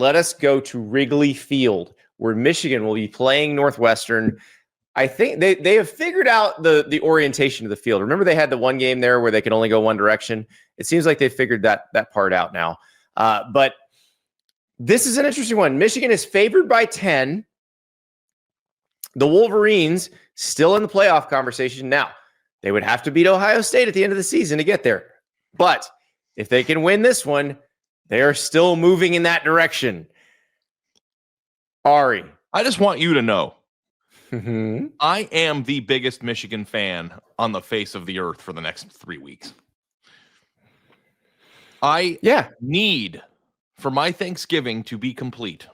let us go to Wrigley Field, where Michigan will be playing Northwestern. I think they have figured out the orientation of the field. Remember, they had the one game there where they could only go one direction. It seems like they figured that part out now. But this is an interesting one. Michigan is favored by 10. The Wolverines still in the playoff conversation. Now, they would have to beat Ohio State at the end of the season to get there. But if they can win this one, they are still moving in that direction. Ari. I just want you to know, Mm-hmm. I am the biggest Michigan fan on the face of the earth for the next 3 weeks. I need for my Thanksgiving to be complete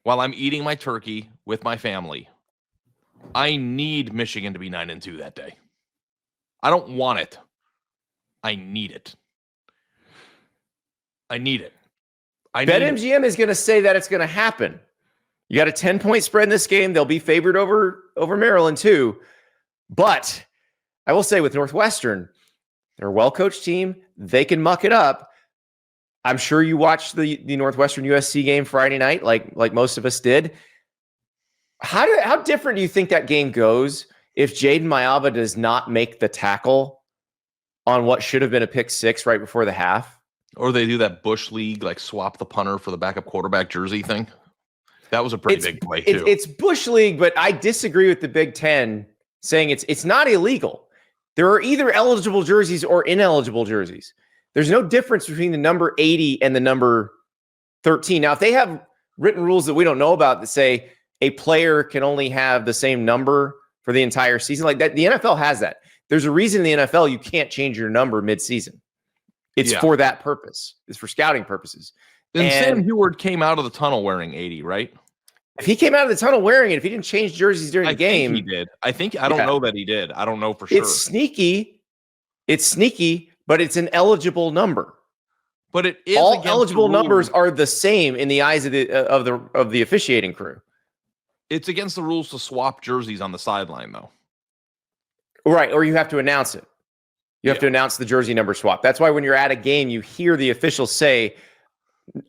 while I'm eating my turkey with my family. I need Michigan to be 9-2 that day. I don't want it. I need it. I need it. BetMGM is going to say that it's going to happen. You got a 10-point spread in this game. They'll be favored over Maryland too. But I will say with Northwestern, they're a well-coached team. They can muck it up. I'm sure you watched the Northwestern USC game Friday night, like most of us did. How different do you think that game goes if Jaden Mayava does not make the tackle on what should have been a pick six right before the half? Or they do that Bush League, like swap the punter for the backup quarterback jersey thing. That was a pretty big play, too. It's Bush League, but I disagree with the Big Ten saying it's not illegal. There are either eligible jerseys or ineligible jerseys. There's no difference between the number 80 and the number 13. Now, if they have written rules that we don't know about that say a player can only have the same number for the entire season, like that, the NFL has that. There's a reason in the NFL you can't change your number mid-season. It's for that purpose. It's for scouting purposes. And Sam Heward came out of the tunnel wearing 80, right? If he came out of the tunnel wearing it, if he didn't change jerseys during the game. I think he did. I don't know that he did. I don't know for sure. It's sneaky, but it's an eligible number. But it is all eligible numbers are the same in the eyes of the officiating crew. It's against the rules to swap jerseys on the sideline, though. Right, or you have to announce it. You have to announce the jersey number swap. That's why when you're at a game, you hear the officials say,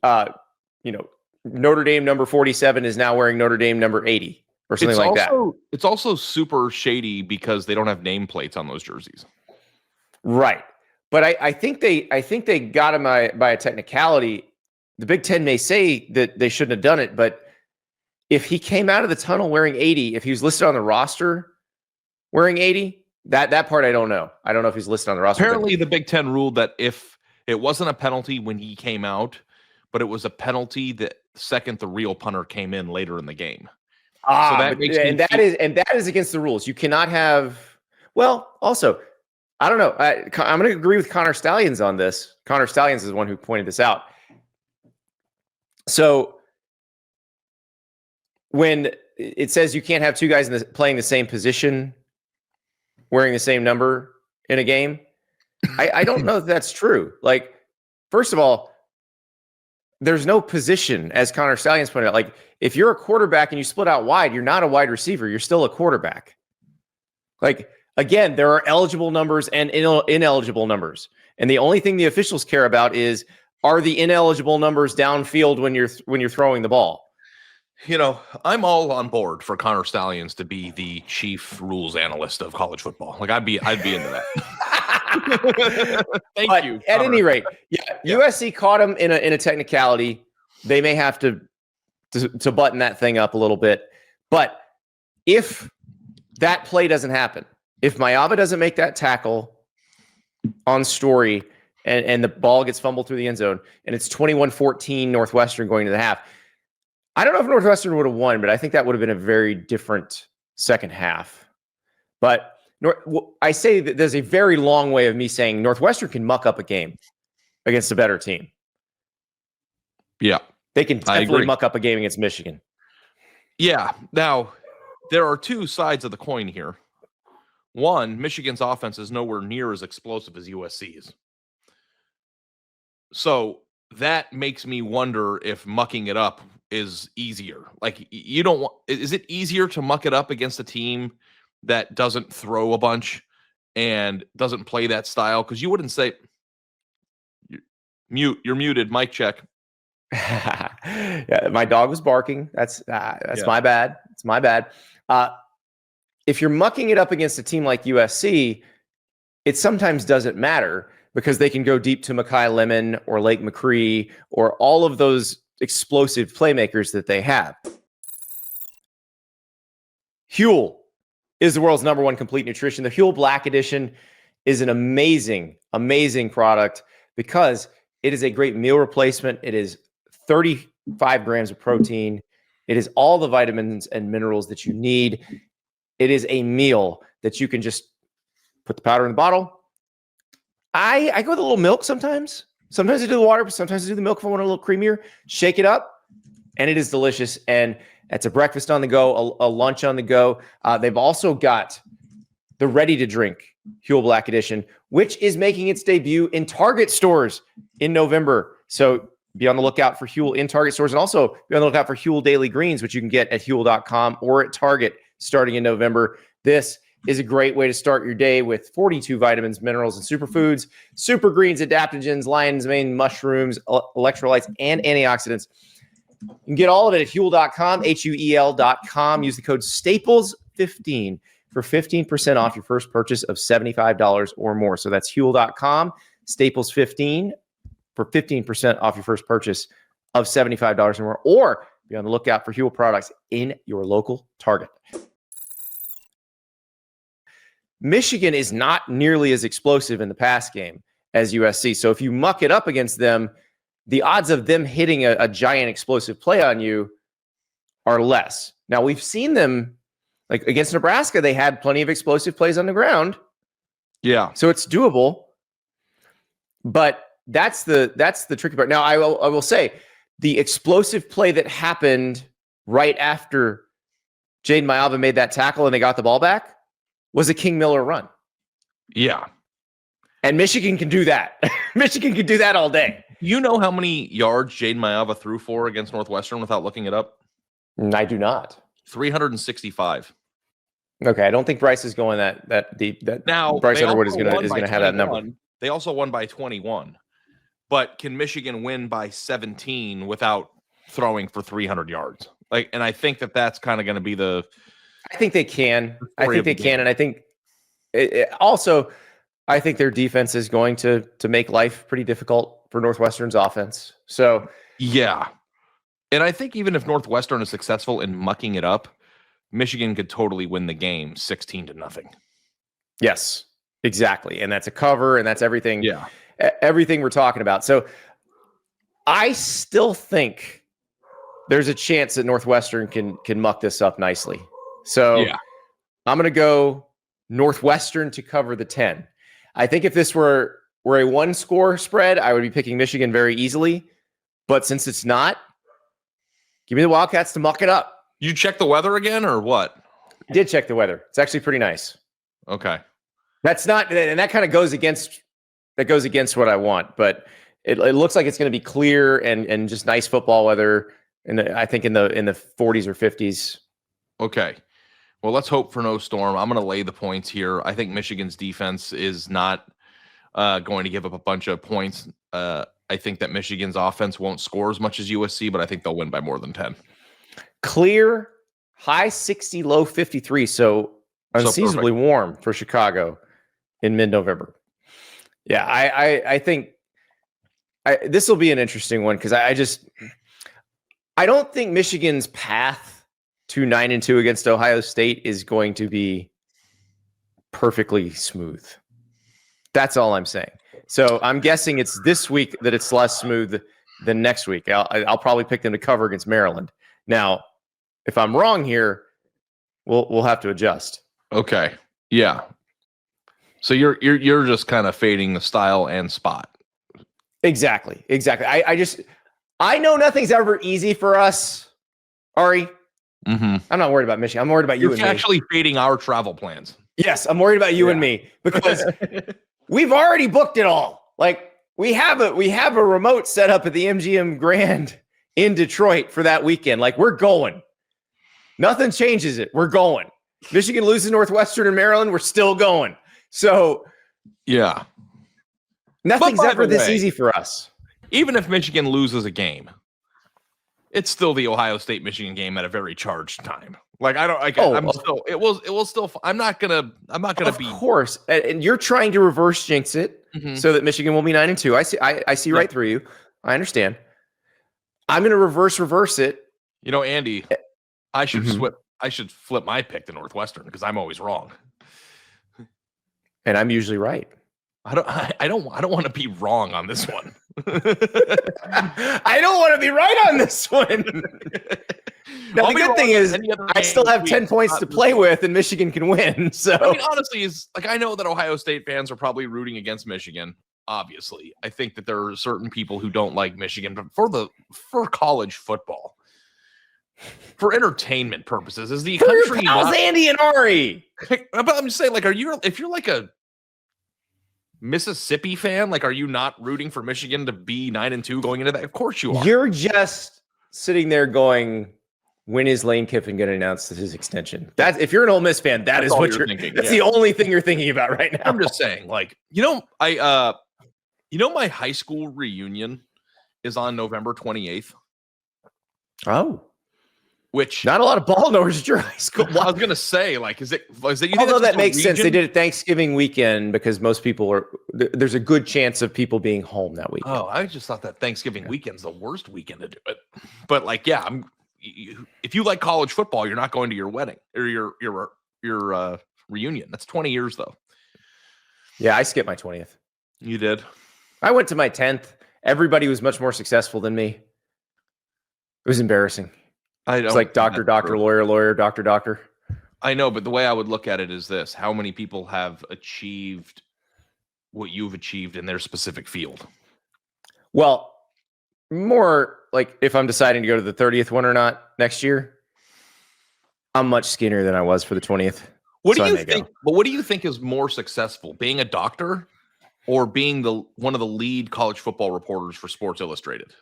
Notre Dame number 47 is now wearing Notre Dame number 80 or something like that. It's also super shady because they don't have nameplates on those jerseys. Right. But I think they got him by a technicality. The Big Ten may say that they shouldn't have done it, but if he came out of the tunnel wearing 80, if he was listed on the roster wearing 80, that part I don't know. I don't know if he's listed on the roster. Apparently, the Big Ten ruled that if it wasn't a penalty when he came out, but it was a penalty the second the real punter came in later in the game. So that is against the rules. You cannot have. Well, also, I don't know. I'm going to agree with Connor Stallions on this. Connor Stallions is the one who pointed this out. So when it says you can't have two guys playing the same position, wearing the same number in a game, I don't know if that's true. Like, first of all, there's no position, as Connor Stallions pointed out. Like, if you're a quarterback and you split out wide, you're not a wide receiver. You're still a quarterback. Like, again, there are eligible numbers and ineligible numbers. And the only thing the officials care about is, are the ineligible numbers downfield when you're throwing the ball? I'm all on board for Connor Stallions to be the chief rules analyst of college football. Like, I'd be into that. Thank you. At any rate, USC caught him in a technicality. They may have to button that thing up a little bit. But if that play doesn't happen, if Mayava doesn't make that tackle on Story and the ball gets fumbled through the end zone and it's 21-14 Northwestern going to the half, I don't know if Northwestern would have won, but I think that would have been a very different second half. But I say that there's a very long way of me saying Northwestern can muck up a game against a better team. Yeah. They can definitely muck up a game against Michigan. Yeah. Now, there are two sides of the coin here. One, Michigan's offense is nowhere near as explosive as USC's. So that makes me wonder if mucking it up is easier. Like, is it easier to muck it up against a team that doesn't throw a bunch and doesn't play that style? Because you wouldn't say, you're muted, mic check. Yeah, my dog was barking. That's Yeah. my bad. It's my bad. If you're mucking it up against a team like USC, it sometimes doesn't matter because they can go deep to Mackay Lemon or Lake McCree or all of those explosive playmakers that they have. Huel is the world's #1 complete nutrition. The Huel Black Edition is an amazing, amazing product because it is a great meal replacement. It is 35 grams of protein. It is all the vitamins and minerals that you need. It is a meal that you can just put the powder in the bottle. I go with a little milk sometimes. Sometimes I do the water, but sometimes I do the milk if I want a little creamier. Shake it up, and it is delicious. And it's a breakfast on the go, a lunch on the go. They've also got the ready-to-drink Huel Black Edition, which is making its debut in Target stores in November. So be on the lookout for Huel in Target stores, and also be on the lookout for Huel Daily Greens, which you can get at Huel.com or at Target starting in November. This is a great way to start your day with 42 vitamins, minerals, and superfoods, super greens, adaptogens, lion's mane, mushrooms, electrolytes, and antioxidants. You can get all of it at Huel.com, Huel.com. Use the code STAPLES15 for 15% off your first purchase of $75 or more. So that's Huel.com, Staples15 for 15% off your first purchase of $75 or more, or be on the lookout for Huel products in your local Target. Michigan is not nearly as explosive in the pass game as USC. So if you muck it up against them, the odds of them hitting a giant explosive play on you are less. Now, we've seen them, like against Nebraska, they had plenty of explosive plays on the ground. Yeah. So it's doable. But that's the tricky part. Now, I will say the explosive play that happened right after Jaden Mayava made that tackle and they got the ball back was a King Miller run. Yeah. And Michigan can do that. Michigan can do that all day. You know how many yards Jaden Mayava threw for against Northwestern without looking it up? I do not. 365. Okay, I don't think Bryce is going that deep. Now Bryce Underwood is going to have that number. They also won by 21. But can Michigan win by 17 without throwing for 300 yards? And I think that's kind of going to be the. I think they can. I think they can, and I think also I think their defense is going to make life pretty difficult for Northwestern's offense. So yeah, and I think even if Northwestern is successful in mucking it up, Michigan could totally win the game 16-0. Yes, exactly, and that's a cover, and that's everything. Yeah, everything we're talking about. So I still think there's a chance that Northwestern can muck this up nicely. So yeah. I'm going to go Northwestern to cover the 10. I think if this were a one-score spread, I would be picking Michigan very easily. But since it's not, give me the Wildcats to muck it up. You check the weather again or what? I did check the weather. It's actually pretty nice. Okay. That's not, and that kind of goes against what I want. But it looks like it's going to be clear and just nice football weather. And I think in the 40s or 50s. Okay. Well, let's hope for no storm. I'm going to lay the points here. I think Michigan's defense is not going to give up a bunch of points. I think that Michigan's offense won't score as much as USC, but I think they'll win by more than 10. Clear, high 60, low 53. So unseasonably warm for Chicago in mid-November. Yeah, I think this will be an interesting one because I don't think Michigan's path to 9-2 against Ohio State is going to be perfectly smooth. That's all I'm saying. So I'm guessing it's this week that it's less smooth than next week. I'll probably pick them to cover against Maryland. Now, if I'm wrong here, we'll have to adjust. Okay. Yeah. So you're just kind of fading the style and spot. Exactly. I know nothing's ever easy for us, Ari. Mm-hmm. I'm not worried about Michigan. I'm worried about you and me. You're actually fading our travel plans. Yes, I'm worried about you and me because we've already booked it all. Like we have a remote set up at the MGM Grand in Detroit for that weekend. Like we're going. Nothing changes it. We're going. Michigan loses Northwestern and Maryland. We're still going. So yeah, nothing's ever this easy for us. Even if Michigan loses a game, It's still the Ohio State Michigan game at a very charged time. Like I don't like Oh, I'm still it will still I'm not gonna of be course, and you're trying to reverse jinx it so that Michigan will be 9-2. I see right through you. I understand. I'm going to reverse it. You know, Andy, I should flip my pick to Northwestern because I'm always wrong. And I'm usually right. I don't want to be wrong on this one. I don't want to be right on this one. Now, the good thing is I still have 10 points to play with and Michigan can win. So I mean, honestly, is like I know that Ohio State fans are probably rooting against Michigan. Obviously, I think that there are certain people who don't like Michigan, but for college football, for entertainment purposes, is the country your pals Andy and Ari? But I'm just saying, like, if you're like a Mississippi fan, like, are you not rooting for Michigan to be 9-2 going into that? Of course you are. You're just sitting there going, when is Lane Kiffin going to announce his extension? That's if you're an Ole Miss fan, that's what you're thinking. That's the only thing you're thinking about right now. I'm just saying, like, my high school reunion is on November 28th. Oh. Which not a lot of ball knowers at your high school. I was gonna say, like, is it? Although that makes sense. They did it Thanksgiving weekend because most people are. There's a good chance of people being home that weekend. Oh, I just thought that Thanksgiving weekend's the worst weekend to do it. But like, yeah, if you like college football, you're not going to your wedding or your reunion. That's 20 years though. Yeah, I skipped my 20th. You did. I went to my 10th. Everybody was much more successful than me. It was embarrassing. It's like doctor, lawyer, doctor. I know, but the way I would look at it is this: how many people have achieved what you've achieved in their specific field? Well, more like if I'm deciding to go to the 30th one or not next year, I'm much skinnier than I was for the 20th. What do you think? But what do you think is more successful, being a doctor or being one of the lead college football reporters for Sports Illustrated?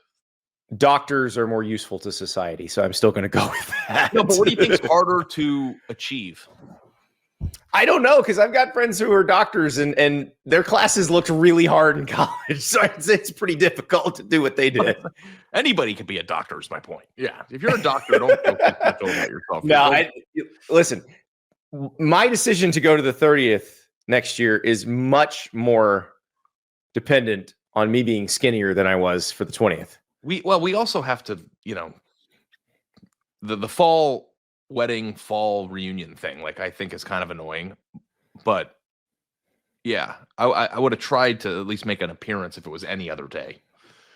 Doctors are more useful to society, so I'm still going to go with that. No, but what do you think is harder to achieve? I don't know, because I've got friends who are doctors, and their classes looked really hard in college, so it's pretty difficult to do what they did. Anybody can be a doctor, is my point. Yeah, if you're a doctor, don't feel about yourself. No, listen. My decision to go to the 30th next year is much more dependent on me being skinnier than I was for the 20th. We also have to, the fall wedding, fall reunion thing, like, I think is kind of annoying, but yeah, I would have tried to at least make an appearance if it was any other day.